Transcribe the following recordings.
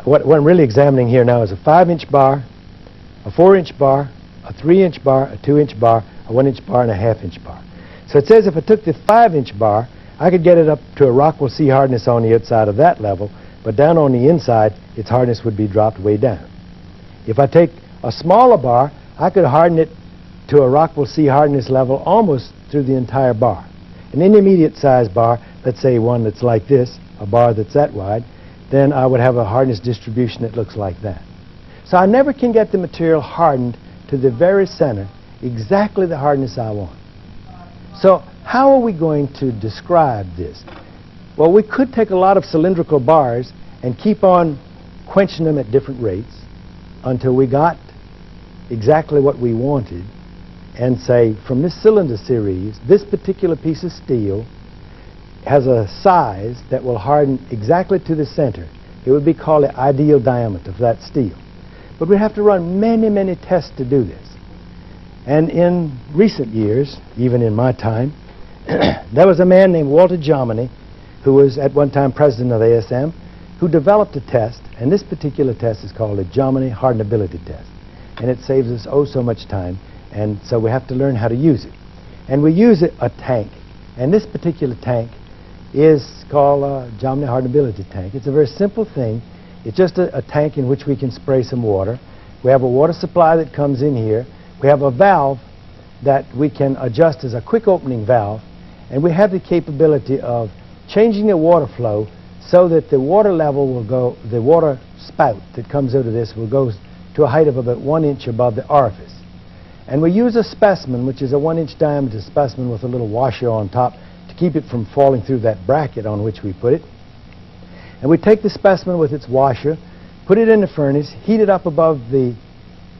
what I'm really examining here now is a 5-inch bar, a 4-inch bar, a 3-inch bar, a 2-inch bar, a 1-inch bar, and a 1/2-inch bar. So it says if I took the 5-inch bar, I could get it up to a Rockwell C hardness on the outside of that level, but down on the inside, its hardness would be dropped way down. If I take a smaller bar, I could harden it to a Rockwell C hardness level almost through the entire bar. An intermediate size bar, let's say one that's like this, a bar that's that wide, then I would have a hardness distribution that looks like that. So I never can get the material hardened to the very center, exactly the hardness I want. So how are we going to describe this? Well, we could take a lot of cylindrical bars and keep on quenching them at different rates until we got exactly what we wanted, and say from this cylinder series, this particular piece of steel has a size that will harden exactly to the center. It would be called the ideal diameter for that steel. But we have to run many, many tests to do this. And in recent years, even in my time, there was a man named Walter Jominy, who was at one time president of ASM, who developed a test, and this particular test is called the Jominy hardenability test. And it saves us oh so much time, and so we have to learn how to use it. And we use a tank, and this particular tank is called a Jominy hardenability tank. It's a very simple thing. It's just a tank in which we can spray some water. We have a water supply that comes in here. We have a valve that we can adjust as a quick opening valve, and we have the capability of changing the water flow so that the water level will go, the water spout that comes out of this will go to a height of about 1 inch above the orifice. And we use a specimen, which is a 1-inch diameter specimen with a little washer on top to keep it from falling through that bracket on which we put it. And we take the specimen with its washer, put it in the furnace, heat it up above the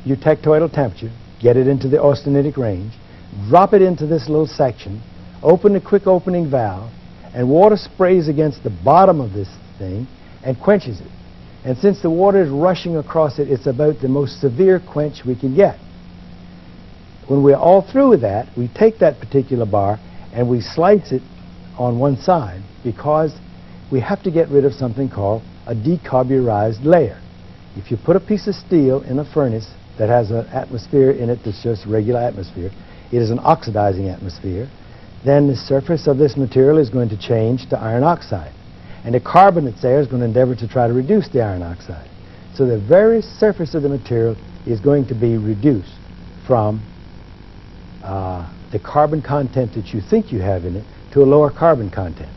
eutectoidal temperature, get it into the austenitic range, drop it into this little section, open the quick opening valve, and water sprays against the bottom of this thing and quenches it. And since the water is rushing across it, it's about the most severe quench we can get. When we're all through with that, we take that particular bar and we slice it on one side because we have to get rid of something called a decarburized layer. If you put a piece of steel in a furnace that has an atmosphere in it that's just regular atmosphere, it is an oxidizing atmosphere, then the surface of this material is going to change to iron oxide. And the carbon that's there is going to endeavor to try to reduce the iron oxide. So the very surface of the material is going to be reduced from the carbon content that you think you have in it to a lower carbon content.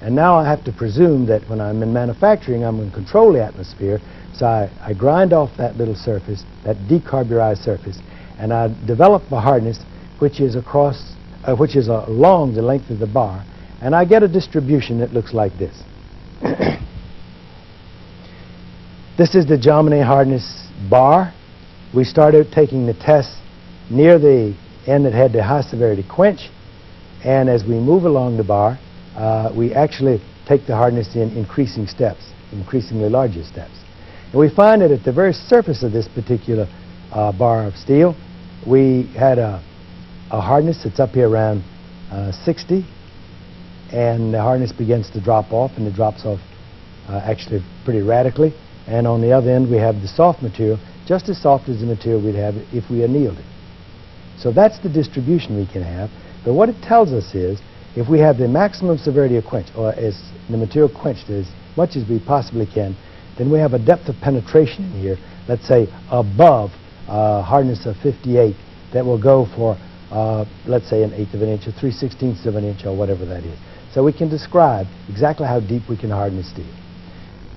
And now I have to presume that when I'm in manufacturing, I'm going to control the atmosphere, so I grind off that little surface, that decarburized surface, and I develop a hardness which is along the length of the bar, and I get a distribution that looks like this. This is the Jominy hardness bar. We started taking the tests near the end that had the high severity quench, and as we move along the bar, we actually take the hardness in increasing steps, increasingly larger steps. And we find that at the very surface of this particular bar of steel, we had a hardness that's up here around 60, and the hardness begins to drop off, and it drops off actually pretty radically. And on the other end, we have the soft material, just as soft as the material we'd have if we annealed it. So that's the distribution we can have. But what it tells us is, if we have the maximum severity of quench, or as the material quenched as much as we possibly can, then we have a depth of penetration in here, let's say above hardness of 58, that will go for, let's say, 1/8 of an inch or 3/16 of an inch or whatever that is. So we can describe exactly how deep we can harden the steel.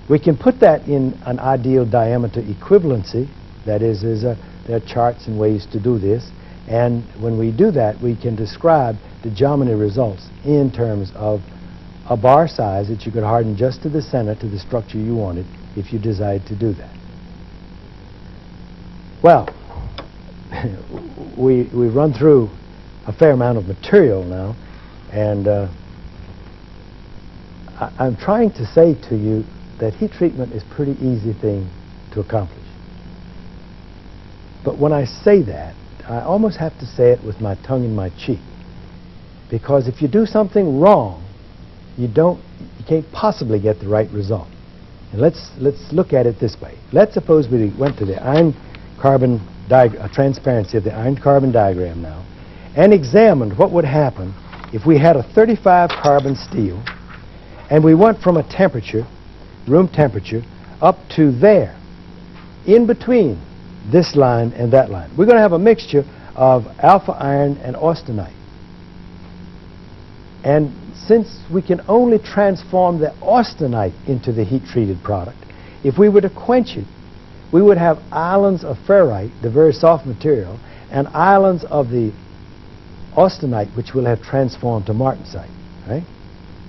We can put that in an ideal diameter equivalency. That is, there are charts and ways to do this. And when we do that, we can describe the Jominy results in terms of a bar size that you could harden just to the center, to the structure you wanted, if you decide to do that. Well, we've run through a fair amount of material now, and I'm trying to say to you that heat treatment is a pretty easy thing to accomplish. But when I say that, I almost have to say it with my tongue in my cheek, because if you do something wrong, you can't possibly get the right result. And let's look at it this way. Let's suppose we went to the iron-carbon transparency of the iron-carbon diagram now and examined what would happen if we had a 35 carbon steel and we went from a temperature, room temperature, up to there, in between this line and that line. We're going to have a mixture of alpha iron and austenite. And since we can only transform the austenite into the heat-treated product, if we were to quench it, we would have islands of ferrite, the very soft material, and islands of the austenite, which will have transformed to martensite. Right?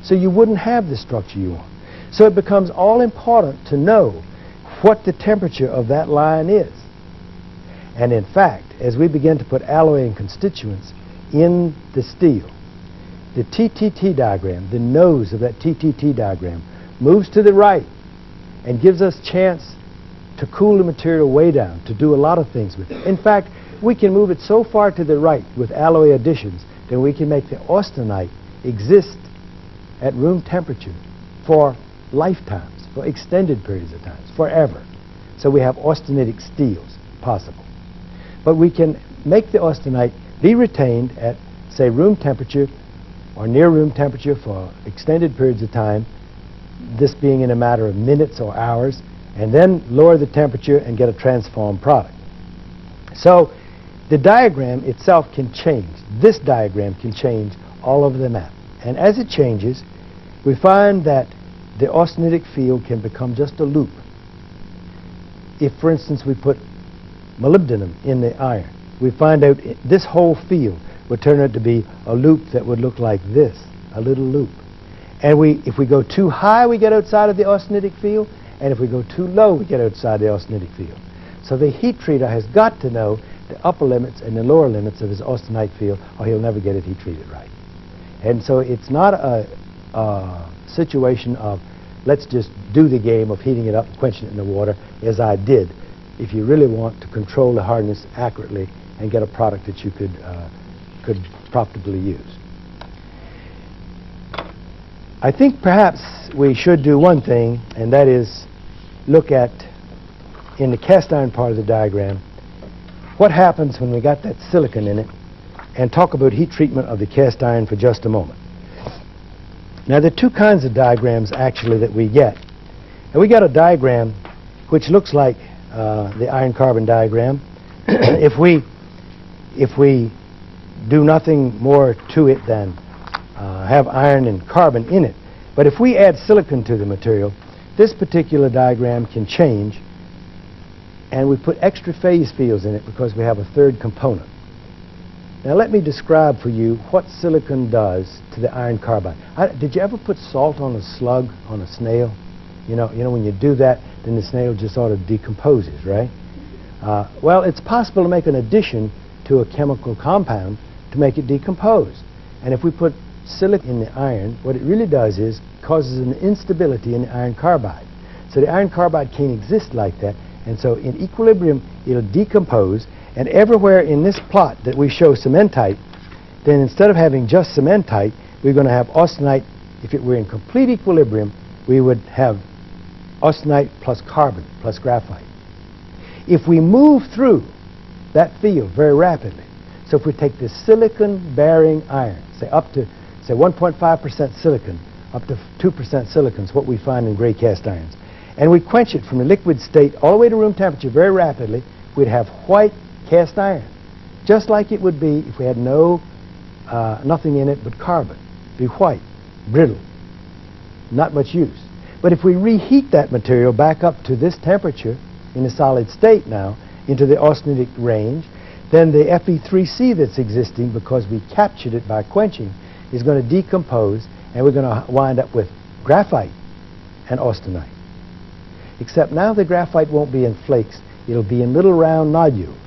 So you wouldn't have the structure you want. So it becomes all important to know what the temperature of that line is. And in fact, as we begin to put alloy and constituents in the steel, the TTT diagram, the nose of that TTT diagram, moves to the right and gives us chance to cool the material way down, to do a lot of things with it. In fact, we can move it so far to the right with alloy additions that we can make the austenite exist at room temperature for lifetimes, for extended periods of time, forever. So we have austenitic steels possible. But we can make the austenite be retained at, say, room temperature or near room temperature for extended periods of time, this being in a matter of minutes or hours, and then lower the temperature and get a transformed product. So the diagram itself can change. This diagram can change all over the map. And as it changes, we find that the austenitic field can become just a loop. If, for instance, we put molybdenum in the iron, we find out this whole field would turn out to be a loop that would look like this, a little loop. And if we go too high, we get outside of the austenitic field, and if we go too low, we get outside the austenitic field. So the heat treater has got to know the upper limits and the lower limits of his austenite field, or he'll never get it heat treated right. And so it's not a situation of let's just do the game of heating it up and quenching it in the water, as I did, if you really want to control the hardness accurately and get a product that you could profitably use. I think perhaps we should do one thing, and that is look at, in the cast iron part of the diagram, what happens when we got that silicon in it, and talk about heat treatment of the cast iron for just a moment. Now, there are two kinds of diagrams actually that we get. And we got a diagram which looks like the iron-carbon diagram. If we do nothing more to it than have iron and carbon in it. But if we add silicon to the material, this particular diagram can change, and we put extra phase fields in it because we have a third component. Now let me describe for you what silicon does to the iron carbide. Did you ever put salt on a slug, on a snail? You know when you do that, then the snail just sort of decomposes, right? Well, it's possible to make an addition to a chemical compound to make it decompose. And if we put silicon in the iron, what it really does is causes an instability in the iron carbide. So the iron carbide can't exist like that, and so in equilibrium it'll decompose. And everywhere in this plot that we show cementite, then instead of having just cementite, we're going to have austenite. If it were in complete equilibrium, we would have austenite plus carbon plus graphite. If we move through that field very rapidly, so if we take the silicon-bearing iron, say up to, say 1.5% silicon, up to 2% silicon is what we find in gray cast irons, and we quench it from the liquid state all the way to room temperature very rapidly, we'd have white cast iron, just like it would be if we had nothing in it but carbon. It'd be white, brittle, not much use. But if we reheat that material back up to this temperature in a solid state now, into the austenitic range, then the Fe3C that's existing, because we captured it by quenching, is going to decompose, and we're going to wind up with graphite and austenite. Except now the graphite won't be in flakes, it'll be in little round nodules.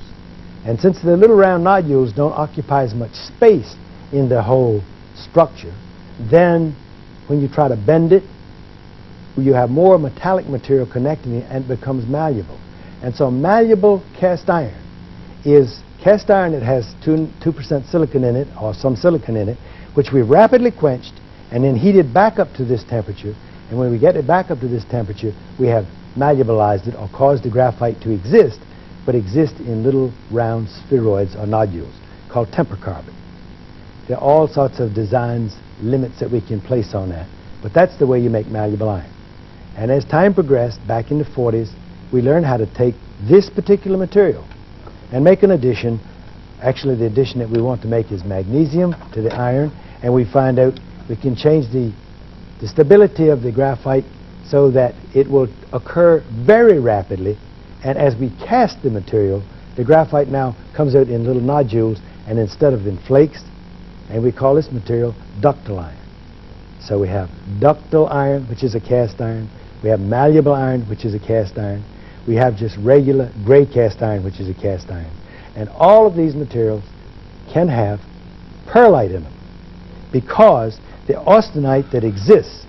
And since the little round nodules don't occupy as much space in the whole structure, then when you try to bend it, you have more metallic material connecting it, and it becomes malleable. And so malleable cast iron is cast iron that has 2% silicon in it, or some silicon in it, which we rapidly quenched and then heated back up to this temperature, And when we get it back up to this temperature, we have malleabilized it or caused the graphite to exist, but exist in little round spheroids or nodules called tempercarbon. There are all sorts of designs, limits that we can place on that, but that's the way you make malleable iron. And as time progressed, back in the 40s, we learned how to take this particular material and make an addition. Actually, the addition that we want to make is magnesium to the iron, and we find out we can change the stability of the graphite so that it will occur very rapidly, and as we cast the material, the graphite now comes out in little nodules and instead of in flakes, and we call this material ductile iron. So we have ductile iron, which is a cast iron. We have malleable iron, which is a cast iron. We have just regular gray cast iron, which is a cast iron. And all of these materials can have perlite in them because the austenite that exists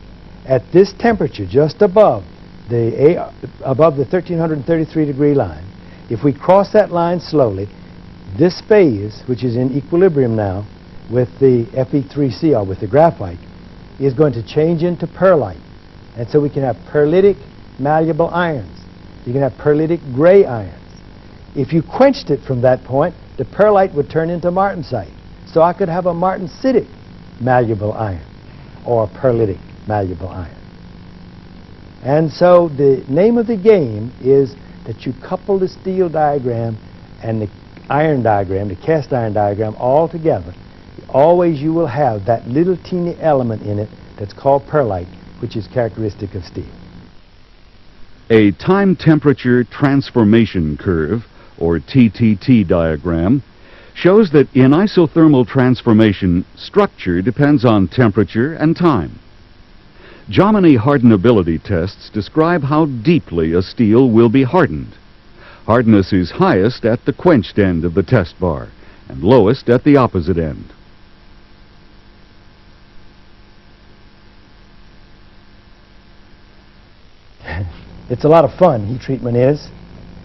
at this temperature, just above the 1333 degree line, if we cross that line slowly, this phase, which is in equilibrium now with the Fe3C, or with the graphite, is going to change into perlite. And so we can have perlitic malleable irons. You can have perlitic gray irons. If you quenched it from that point, the perlite would turn into martensite. So I could have a martensitic malleable iron or a perlitic malleable iron. And so the name of the game is that you couple the steel diagram and the iron diagram, the cast iron diagram, all together. Always you will have that little teeny element in it that's called perlite, which is characteristic of steel. A time temperature transformation curve, or TTT diagram, shows that in isothermal transformation, structure depends on temperature and time. Jominy hardenability tests describe how deeply a steel will be hardened. Hardness is highest at the quenched end of the test bar and lowest at the opposite end. It's a lot of fun, heat treatment is,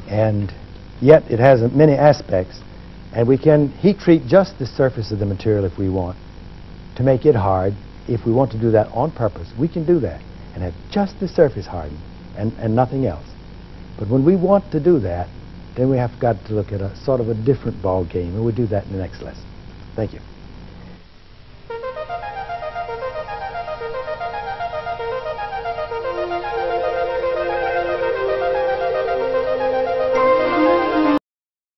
and yet it has many aspects. And we can heat treat just the surface of the material if we want to make it hard. If we want to do that on purpose, we can do that and have just the surface hardened and nothing else. But when we want to do that, then we have got to look at a sort of a different ball game, and we'll do that in the next lesson. Thank you.